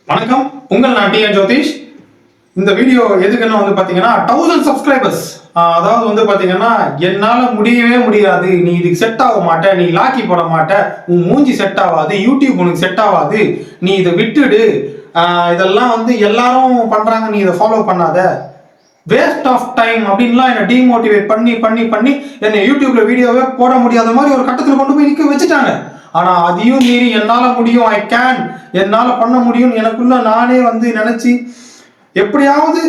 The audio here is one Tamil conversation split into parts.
வணக்கம், உங்கள் நான் டிஎன் ஜோதிஷ். இந்த வீடியோ எதுக்குன்னு வந்து பார்த்தீங்கன்னா 1000 சப்ஸ்கிரைபர்ஸ். அதாவது வந்து பார்த்தீங்கன்னா என்னால் முடியவே முடியாது, நீ இதுக்கு செட் ஆக மாட்ட, நீ லாக்கி போட மாட்ட, உன் மூஞ்சி செட் ஆகாது, யூடியூப் உனக்கு செட் ஆகாது, நீ இதை விட்டுடு, இதெல்லாம் வந்து எல்லாரும் பண்ணுறாங்க, நீ இதை ஃபாலோ பண்ணாத, வேஸ்ட் ஆஃப் டைம் அப்படின்லாம் என்னை டீமோட்டிவேட் பண்ணி பண்ணி பண்ணி என்னை யூடியூப்ல வீடியோவே போட முடியாத மாதிரி ஒரு கட்டத்தில் கொண்டு போய் நிற்க வச்சுட்டாங்க. ஆனால் அதையும் மீறி என்னால் முடியும், ஐ கேன், என்னால் பண்ண முடியும், எனக்குள்ள நானே வந்து நினச்சி எப்படியாவது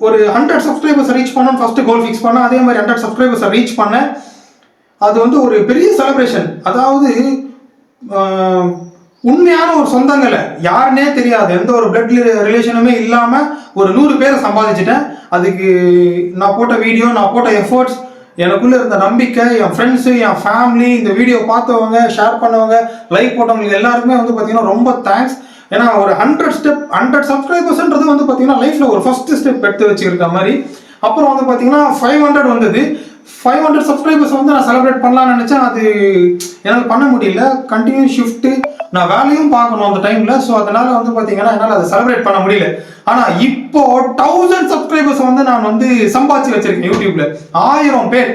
ஒரு 100 சப்ஸ்கிரைபர்ஸ் ரீச் பண்ணணும் ஃபர்ஸ்ட் கோல் ஃபிக்ஸ் பண்ணேன். அதே மாதிரி 100 சப்ஸ்கிரைபர்ஸ் ரீச் பண்ணேன். அது வந்து ஒரு பெரிய செலிப்ரேஷன். அதாவது உண்மையான ஒரு சொந்தங்களை யாருன்னே தெரியாது, எந்த ஒரு பிளட் ரிலேஷனுமே இல்லாமல் ஒரு 100 பேரை சம்பாதிச்சிட்டேன். அதுக்கு நான் போட்ட வீடியோ, நான் போட்ட எஃபர்ட்ஸ், எனக்குள்ள இருந்த நம்பிக்கை, என் ஃப்ரெண்ட்ஸு, என் ஃபேமிலி, இந்த வீடியோ பார்த்தவங்க, ஷேர் பண்ணவங்க, லைக் போட்டவங்களுக்கு எல்லாருக்குமே வந்து பார்த்தீங்கன்னா ரொம்ப தேங்க்ஸ். ஏன்னா ஒரு 100 சப்ஸ்கிரைபர்ஸ்ன்றது வந்து பார்த்தீங்கன்னா லைஃப்பில் ஒரு ஃபர்ஸ்ட் ஸ்டெப் எடுத்து வச்சுருக்க மாதிரி. அப்புறம் வந்து பார்த்தீங்கன்னா 500 வந்தது. 500 சப்ஸ்கிரைபர்ஸ் வந்து நான் செலிப்ரேட் பண்ணலாம்னு நினச்சேன். அது என்னால் பண்ண முடியல. கண்டினியூ ஷிஃப்ட்டு, நான் வேலையும் பார்க்கணும் அந்த டைமில். ஸோ அதனால் வந்து பார்த்தீங்கன்னா என்னால் அதை செலிப்ரேட் பண்ண முடியல. ஆனால் இப்போ 1000 சப்ஸ்கிரைபர்ஸ் வந்து நான் வந்து சம்பாதிச்சு வச்சிருக்கேன் யூடியூப்ல. 1000 பேர்,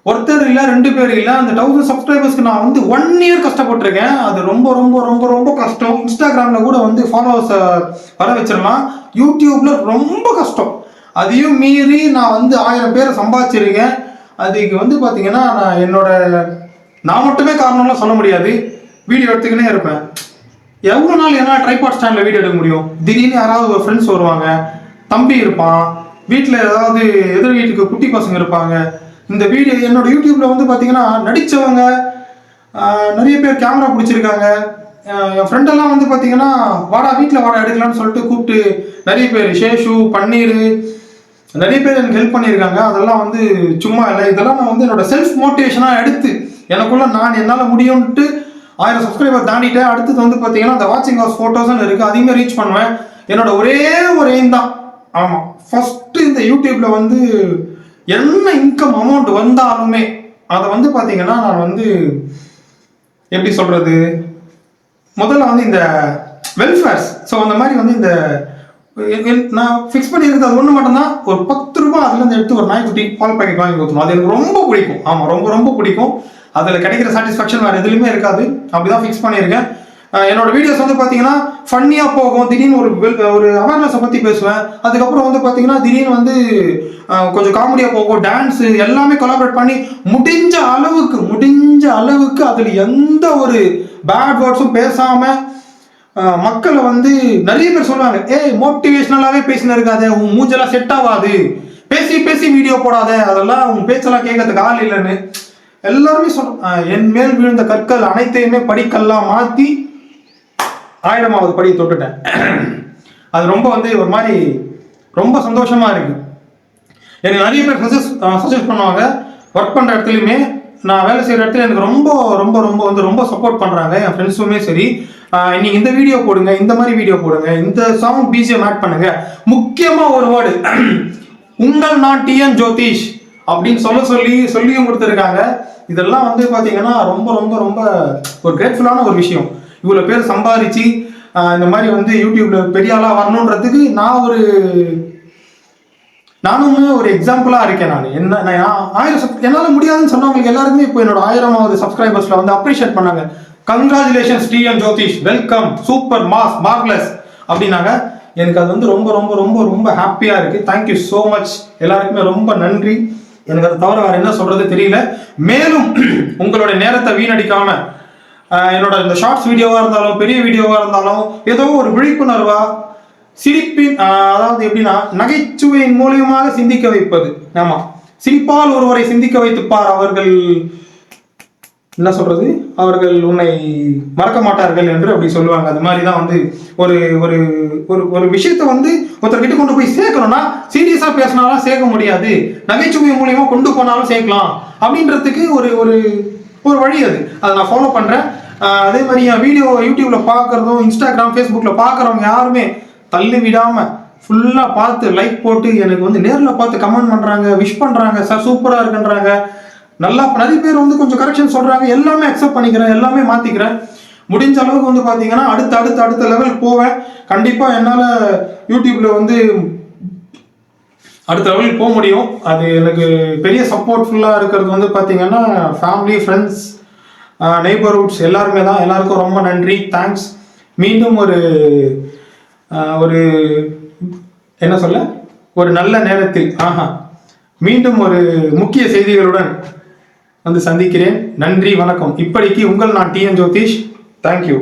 ஒருத்தர் இல்லை, 2 பேர் இல்லை, அந்த 1000 சப்ஸ்கிரைபர்ஸ்க்கு நான் வந்து 1 இயர் கஷ்டப்பட்டிருக்கேன். அது ரொம்ப ரொம்ப ரொம்ப ரொம்ப கஷ்டம். இன்ஸ்டாகிராமில் கூட வந்து ஃபாலோவர்ஸ் வர வச்சிடலாம், யூடியூப்ல ரொம்ப கஷ்டம். அதையும் மீறி நான் வந்து 1000 பேரை சம்பாதிச்சிருக்கேன். அதுக்கு வந்து பார்த்தீங்கன்னா நான் மட்டுமே காரணம்லாம் சொல்ல முடியாது. வீடியோ எடுத்துக்கினே இருப்பேன். எவ்வளோ நாள் என்னால் ட்ரைபாட் ஸ்டாண்டில் வீடியோ எடுக்க முடியும்? திடீர்னு யாராவது ஒரு ஃப்ரெண்ட்ஸ் வருவாங்க, தம்பி இருப்பான், வீட்டில் ஏதாவது எதிர் வீட்டுக்கு குட்டி பசங்க இருப்பாங்க. இந்த வீடியோ என்னோட யூடியூப்ல வந்து பார்த்தீங்கன்னா நடித்தவங்க நிறைய பேர் கேமரா பிடிச்சிருக்காங்க. என் ஃப்ரெண்டெல்லாம் வந்து பார்த்தீங்கன்னா வாடா வீட்டில் வாடா எடுக்கலான்னு சொல்லிட்டு கூப்பிட்டு நிறைய பேர், ஷேஷு, பன்னீர், நிறைய பேர் எனக்கு ஹெல்ப் பண்ணியிருக்காங்க. அதெல்லாம் வந்து சும்மா இல்லை, இதெல்லாம் நான் வந்து என்னோட செல்ஃப் மோட்டிவேஷனாக எடுத்து எனக்குள்ள நான் என்னால் முடியும்ட்டு 1000 சப்ஸ்கிரைபர் தாண்டிட்டேன். அடுத்தது வந்து பார்த்தீங்கன்னா அந்த வாட்சிங் ஹவர்ஸ் 4000 இருக்குது, அதையுமே ரீச் பண்ணுவேன். என்னோட ஒரே ஒரு எய்ம் தான், ஆமாம், ஃபஸ்ட்டு இந்த யூடியூப்ல வந்து என்ன இன்கம் அமௌண்ட் வந்தாலுமே அதை வந்து பார்த்தீங்கன்னா நான் வந்து எப்படி சொல்கிறது, முதல்ல வந்து இந்த வெல்ஃபேர்ஸ், ஸோ அந்த மாதிரி வந்து இந்த நான் ஃபிக்ஸ் பண்ணியிருக்கிறது அது ஒன்று மட்டும்தான். ஒரு 10 ரூபாய் அதுலேருந்து எடுத்து ஒரு நாய்க்குட்டி பால் பாக்கெட் வாங்கி கொடுக்கணும். அது எனக்கு ரொம்ப பிடிக்கும். ஆமாம், ரொம்ப ரொம்ப பிடிக்கும். அதில் கிடைக்கிற சாட்டிஸ்ஃபேக்ஷன் வேறு எதுலையுமே இருக்காது. அப்படிதான் ஃபிக்ஸ் பண்ணியிருக்கேன். என்னோட வீடியோஸ் வந்து பார்த்தீங்கன்னா ஃபன்னியாக போகும். திடீர்னு ஒரு அவேர்னஸை பற்றி பேசுவேன். அதுக்கப்புறம் வந்து பார்த்தீங்கன்னா திடீர்னு வந்து கொஞ்சம் காமெடியாக போகும். டான்ஸு எல்லாமே கொலாபரேட் பண்ணி முடிஞ்ச அளவுக்கு அதில் எந்த ஒரு பேட் வேர்ட்ஸும் பேசாமல் மக்களை வந்து நிறைய பேர் சொல்லுவாங்க, மோட்டிவேஷனலாகவே பேசினு இருக்காது, உன் மூஞ்செல்லாம் செட் ஆகாது, பேசி பேசி வீடியோ போடாத, அதெல்லாம் உன் பேச்செல்லாம் கேட்கறதுக்கு ஆள் இல்லைன்னு எல்லாருமே என் மேல் விழுந்த கற்கள் அனைத்தையுமே படிக்கல்லாம் மாற்றி 1000வது படியை தொட்டுட்டேன். அது ரொம்ப வந்து ஒரு மாதிரி ரொம்ப சந்தோஷமா இருக்கு. எனக்கு நிறைய பேர் சஜஸ்ட் பண்ணுவாங்க. ஒர்க் பண்ணுற இடத்துலையுமே, நான் வேலை செய்கிற இடத்துல எனக்கு ரொம்ப ரொம்ப ரொம்ப வந்து ரொம்ப சப்போர்ட் பண்ணுறாங்க. என் ஃப்ரெண்ட்ஸுமே சரி, நீங்கள் இந்த வீடியோ போடுங்க, இந்த மாதிரி வீடியோ போடுங்க, இந்த சாங் பிஜிஎம் ஆட் பண்ணுங்க, முக்கியமாக ஒரு வேர்டு உங்கள் நான் டிஎன் ஜோதிஷ் அப்படின்னு சொல்லியும் கொடுத்துருக்காங்க. இதெல்லாம் வந்து பார்த்தீங்கன்னா ரொம்ப ரொம்ப ரொம்ப ஒரு கிரேட்ஃபுல்லான ஒரு விஷயம். இவ்வளோ பேர் சம்பாதிச்சு இந்த மாதிரி வந்து யூடியூப்ல பெரிய ஆளாக வரணுன்றதுக்கு நானுமே ஒரு எக்ஸாம்பிளாக இருக்கேன். நான் 1000 என்னால் முடியாதுன்னு சொன்னவங்களுக்கு எல்லாருமே இப்போ என்னோட 1000வது சப்ஸ்கிரைபர்ஸ்ல வந்து அப்ரிஷியேட் பண்ணாங்க. Congratulations TN Jothish, welcome, super, mass, marvellous அப்படின்னாங்க. எனக்கு அது வந்து ரொம்ப ரொம்ப ரொம்ப ரொம்ப ஹாப்பியாக இருக்குது. தேங்க்யூ ஸோ மச், எல்லாருக்குமே ரொம்ப நன்றி. எனக்கு அதை தவிர வேறு என்ன சொல்கிறது தெரியல. மேலும் உங்களுடைய நேரத்தை வீணடிக்காம என்னோட இந்த ஷார்ட்ஸ் வீடியோவாக இருந்தாலும் பெரிய வீடியோவாக இருந்தாலும் ஏதோ ஒரு விழிப்புணர்வா சிரிப்பின், அதாவது எப்படின்னா நகைச்சுவையின் மூலியமாக சிந்திக்க வைப்பது. ஆமாம், சிரிப்பால் ஒருவரை சிந்திக்க வைத்துப்பார், அவர்கள் என்ன சொல்றது, அவர்கள் உன்னை மறக்க மாட்டார்கள் என்று அப்படி சொல்லுவாங்க. அது மாதிரி தான் வந்து ஒரு ஒரு ஒரு விஷயத்தை வந்து ஒருத்தர்கிட்ட கொண்டு போய் சேர்க்கணும்னா சீரியஸாக பேசினாலும் சேர்க்க முடியாது, நகைச்சுவை மூலியமா கொண்டு போனாலும் சேர்க்கலாம் அப்படின்றதுக்கு ஒரு ஒரு ஒரு வழி. அதை நான் ஃபாலோ பண்ணுறேன். அதே மாதிரி என் வீடியோ யூடியூப்ல பார்க்குறதும் இன்ஸ்டாகிராம் ஃபேஸ்புக்கில் பார்க்குறவங்க யாருமே தள்ளி விடாமல் ஃபுல்லாக பார்த்து லைக் போட்டு எனக்கு வந்து நேரில் பார்த்து கமெண்ட் பண்ணுறாங்க, விஷ் பண்ணுறாங்க, சார் சூப்பராக இருக்குன்றாங்க. நல்லா நிறைய பேர் வந்து கொஞ்சம் கரெக்ஷன் சொல்கிறாங்க. எல்லாமே அக்செப்ட் பண்ணிக்கிறேன், எல்லாமே மாற்றிக்கிறேன். முடிஞ்ச அளவுக்கு வந்து பார்த்தீங்கன்னா அடுத்த லெவலுக்கு போவேன். கண்டிப்பாக என்னால் யூடியூப்பில் வந்து அடுத்த லெவலுக்கு போக முடியும். அது எனக்கு பெரிய சப்போர்ட்ஃபுல்லாக இருக்கிறது வந்து பார்த்தீங்கன்னா ஃபேமிலி, ஃப்ரெண்ட்ஸ், நெய்பர்ஹுட்ஸ் எல்லாருமே தான். எல்லாருக்கும் ரொம்ப நன்றி, தேங்க்ஸ். மீண்டும் ஒரு என்ன சொல்ல, ஒரு நல்ல நேரத்தில் மீண்டும் ஒரு முக்கிய செய்திகளுடன் வந்து சந்திக்கிறேன். நன்றி, வணக்கம். இப்படிக்கு உங்கள் நான் TN ஜோதிஷ். தேங்க்யூ.